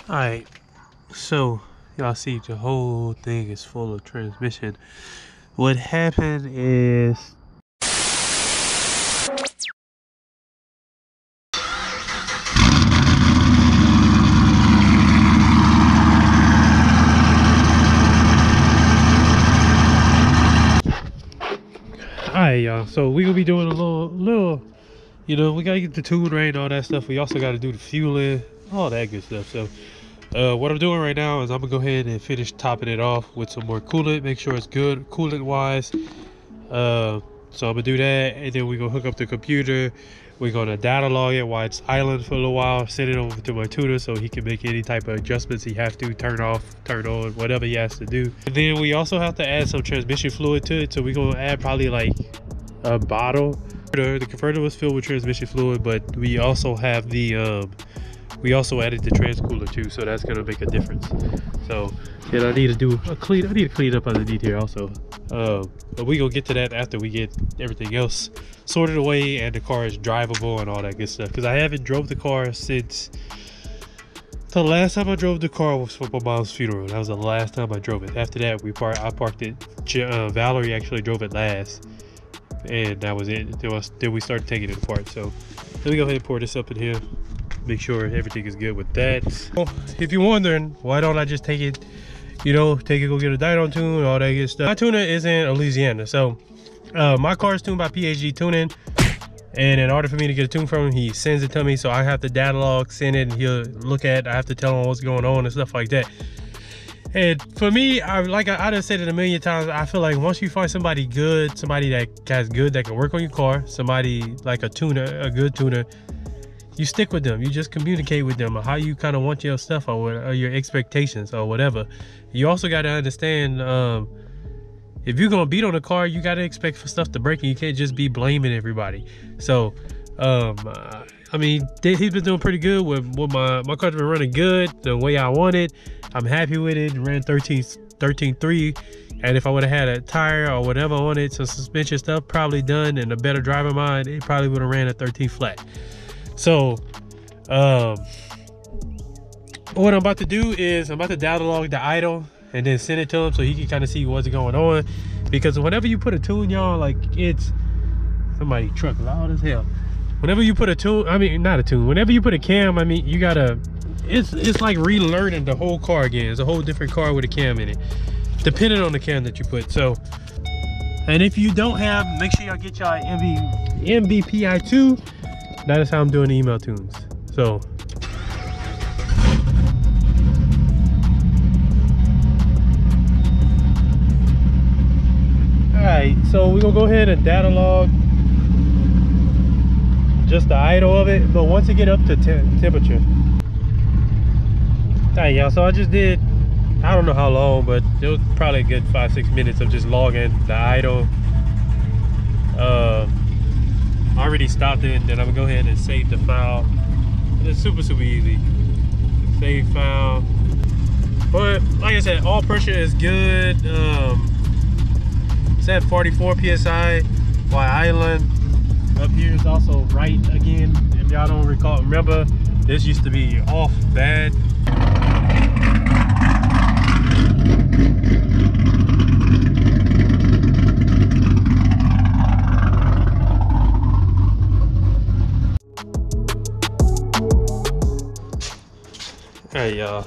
Alright, so y'all see the whole thing is full of transmission. What happened is alright y'all, so we gonna be doing a little, you know, we gotta get the tune right and all that stuff. We also gotta do the fueling, all that good stuff. So what I'm doing right now is I'm gonna go ahead and finish topping it off with some more coolant, make sure it's good coolant wise. So I'm gonna do that, and then we're gonna hook up the computer. We're gonna data log it while it's idling for a little while, send it over to my tuner so he can make any type of adjustments he has to, turn off, turn on, whatever he has to do. And then we also have to add some transmission fluid to it, so we're gonna add probably like a bottle. The converter was filled with transmission fluid, but we also have the we also added the trans cooler too, so that's gonna make a difference. So then I need to do a clean. I need to clean up underneath here also. But we gonna get to that after we get everything else sorted away and the car is drivable and all that good stuff. Because I haven't drove the car since the last time I drove the car was for my mom's funeral. That was the last time I drove it. After that, I parked it. Valerie actually drove it last, and that was it. Then we started taking it apart. So let me go ahead and pour this up in here. Make sure everything is good with that. Well, if you're wondering, why don't I just take it, you know, go get a dyno tune, all that good stuff. My tuner is in Louisiana, so my car is tuned by PhD Tuning, and in order for me to get a tune from him, he sends it to me, so I have to data log, send it, and he'll look at it. I have to tell him what's going on and stuff like that. And for me, I done said it a million times, I feel like once you find somebody good, somebody that can work on your car, somebody like a tuner, a good tuner, you stick with them. You just communicate with them how you kind of want your stuff or your expectations or whatever. You also got to understand, if you're gonna beat on a car, you got to expect for stuff to break, and you can't just be blaming everybody. So I mean, he's been doing pretty good with my car's been running good the way I want it. I'm happy with it. Ran 13.3, and if I would have had a tire or whatever on it, some suspension stuff probably done and a better driving mind, it probably would have ran a 13 flat. So what I'm about to do is I'm about to data log the idle and then send it to him so he can kind of see what's going on. Because whenever you put a tune, y'all, like, it's somebody truck loud as hell. Whenever you put a tune, I mean, not a tune, whenever you put a cam, I mean, you gotta, it's like relearning the whole car again. It's a whole different car with a cam in it, depending on the cam that you put. So, and if you don't have, make sure y'all get y'all MBPI2. That is how I'm doing the email tunes. So alright, so we're gonna go ahead and data log just the idle of it, but once it get up to temperature. Alright y'all, so I just did, I don't know how long, but it was probably a good 5-6 minutes of just logging the idle. I already stopped it, and then I'm gonna go ahead and save the file. It's super easy. Save file. But like I said, all pressure is good. It's at 44 psi while idling. Up here is also right again. If y'all don't remember, this used to be off bad. Alright y'all,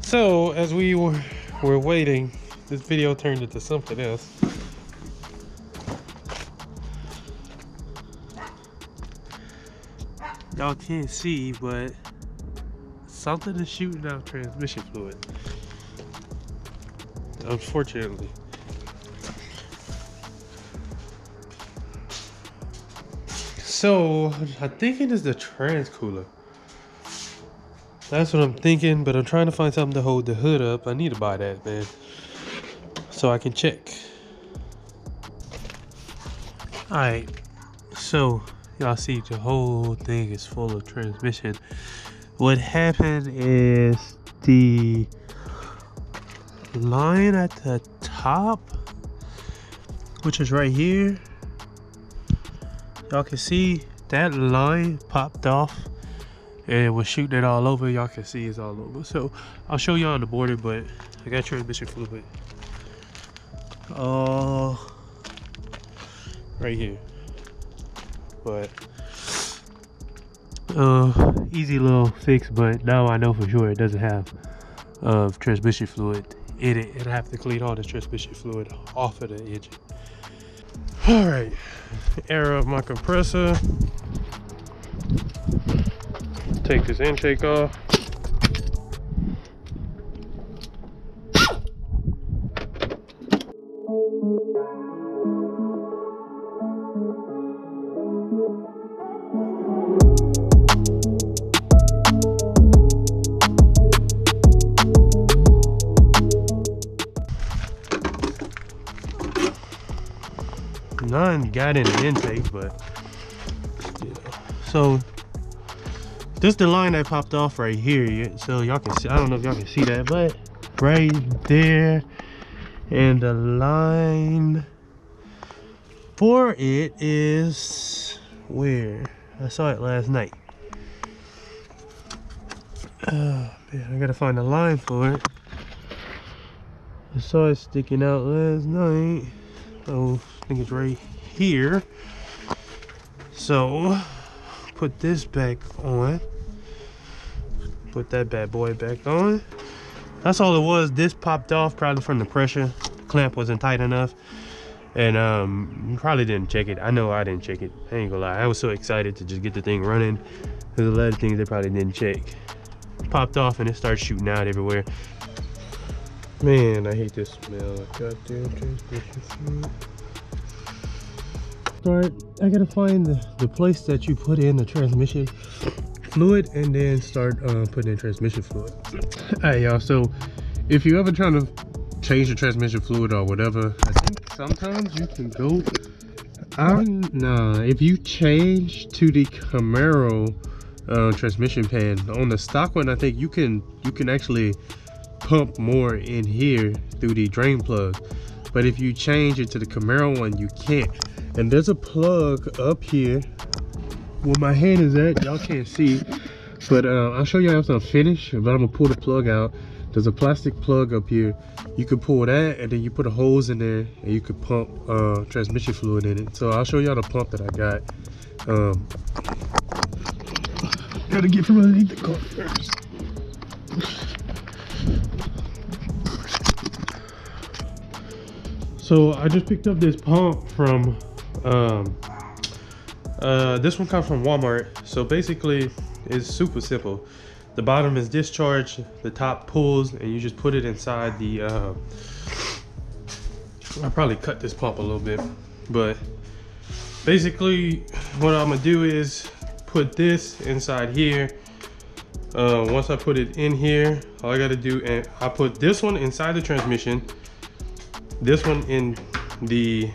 so as we were waiting, this video turned into something else. Y'all can't see, but something is shooting out transmission fluid, unfortunately. So I'm thinking it's the trans cooler. That's what I'm thinking, but I'm trying to find something to hold the hood up. I need to buy that, man, so I can check. Alright, so y'all see the whole thing is full of transmission. What happened is the line at the top, which is right here, y'all can see that line popped off. and was shooting it all over. Y'all can see it's all over. So I'll show y'all on the border, but I got transmission fluid right here. But easy little fix, but now I know for sure it doesn't have transmission fluid in it, and I have to clean all the transmission fluid off of the engine. All right, air up my compressor, take this intake off. None got in the intake, but you know. So this is the line that popped off right here. So y'all can see, I don't know if y'all can see that, but right there, and the line for it is where I saw it last night. Oh man, I gotta find the line for it. I saw it sticking out last night. Oh, I think it's right here. So put this back on, put that bad boy back on. That's all it was. This popped off probably from the pressure. The clamp wasn't tight enough, and probably didn't check it. I know I didn't check it, I ain't gonna lie. I was so excited to just get the thing running. There's a lot of things they probably didn't check. Popped off and it started shooting out everywhere. Man, I hate this smell. Goddamn transmission fluid. Alright, I gotta find the place that you put in the transmission fluid, and then start putting in transmission fluid. Alright y'all, so if you ever trying to change the transmission fluid or whatever, I think sometimes you can go if you change to the Camaro transmission pan. On the stock one, I think you can actually pump more in here through the drain plug, but if you change it to the Camaro one, you can't. And there's a plug up here where my hand is at, y'all can't see, but I'll show you after I'm finished. But I'm gonna pull the plug out. There's a plastic plug up here. You can pull that, and then you put a hose in there, and you can pump transmission fluid in it. So I'll show y'all the pump that I got. Gotta get from underneath the car first. So I just picked up this pump from this one comes from Walmart. So basically it's super simple. The bottom is discharge, the top pulls, and you just put it inside the I'll probably cut this pump a little bit, but basically what I'm gonna do is put this inside here. Once I put it in here, all I gotta do, and I put this one inside the transmission, this one in the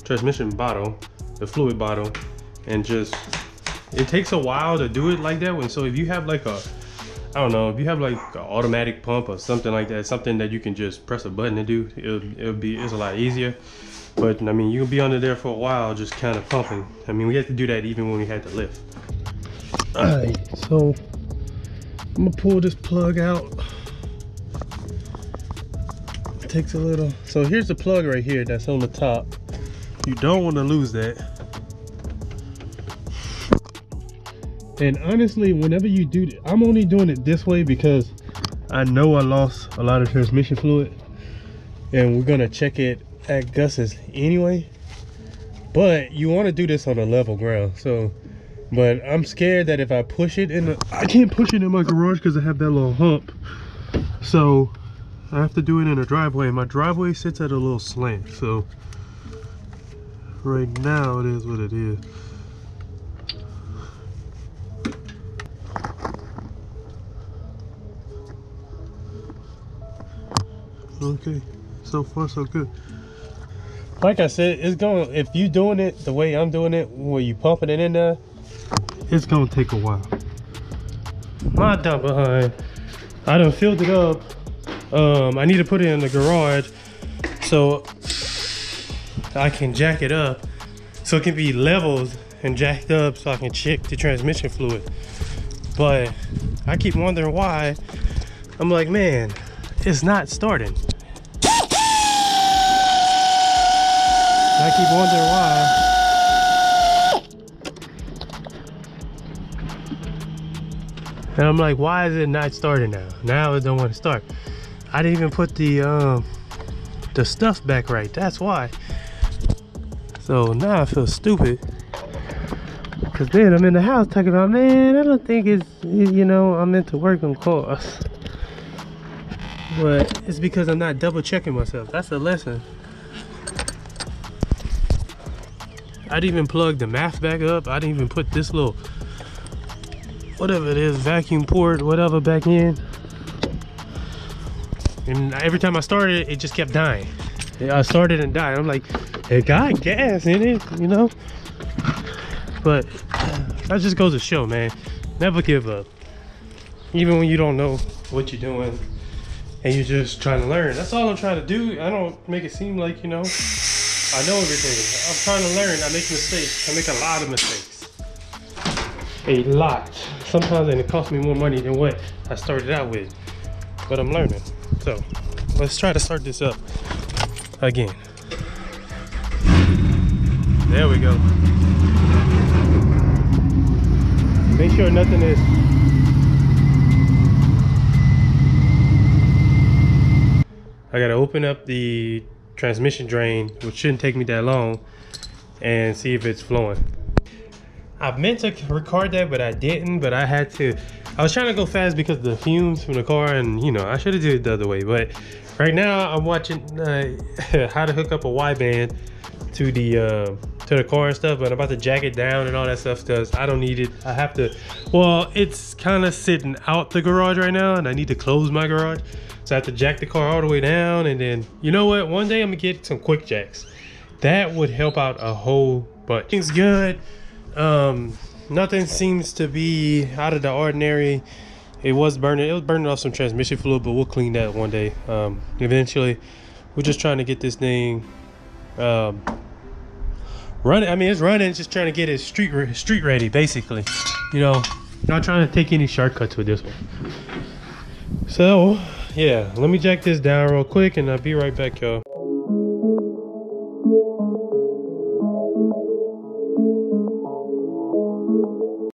transmission bottle, the fluid bottle, and just, it takes a while to do it like that one. So if you have like a, I don't know, if you have like an automatic pump or something like that, something that you can just press a button to do, it's a lot easier. But I mean, you'll be under there for a while just kind of pumping. I mean, we had to do that even when we had to lift. All right, so I'm gonna pull this plug out. It takes a little. So here's the plug right here that's on the top. You don't want to lose that. And honestly, whenever you do, I'm only doing it this way because I know I lost a lot of transmission fluid, and we're gonna check it at Gus's anyway. But you want to do this on a level ground. So, but I'm scared that if I push it in the, I can't push it in my garage because I have that little hump. So I have to do it in a driveway. My driveway sits at a little slant. So right now it is what it is. Okay, so far so good. Like I said, it's going, if you doing it the way I'm doing it, where you pumping it in there, it's gonna take a while. My dump behind, I done filled it up. I need to put it in the garage so I can jack it up so it can be leveled and jacked up so I can check the transmission fluid. But I keep wondering why. I'm like, man, it's not starting. I keep wondering why. And I'm like, why is it not starting now? Now it don't want to start. I didn't even put the stuff back right. That's why. So now I feel stupid. Cause then I'm in the house talking about, man, I don't think it's, you know, I'm meant to work on cars. But it's because I'm not double checking myself. That's a lesson. I didn't even plug the MAF back up. I didn't even put this little, whatever it is, vacuum port, whatever, back in. And every time I started, it just kept dying. I started and died. I'm like, it got gas in it, you know? But that just goes to show, man, never give up. Even when you don't know what you're doing and you're just trying to learn. That's all I'm trying to do. I don't make it seem like, you know, I know everything. I'm trying to learn. I make mistakes. I make a lot of mistakes. A lot. Sometimes it costs me more money than what I started out with. But I'm learning. So let's try to start this up again. There we go. Make sure nothing is. I gotta open up the transmission drain, which shouldn't take me that long, and see if it's flowing. I meant to record that, but I didn't. But I had to. I was trying to go fast because of the fumes from the car, and you know, I should have did it the other way. But right now, I'm watching how to hook up a Y-band to the car and stuff, but I'm about to jack it down and all that stuff because I don't need it. I have to, well, it's kind of sitting out the garage right now and I need to close my garage. So I have to jack the car all the way down, and then, you know what, one day I'm gonna get some quick jacks. That would help out a whole bunch. Things good. Nothing seems to be out of the ordinary. It was burning off some transmission fluid, but we'll clean that one day. Eventually. We're just trying to get this thing running. I mean, it's running, just trying to get it street ready, basically. You know, not trying to take any shortcuts with this one. So yeah, let me jack this down real quick and I'll be right back, y'all.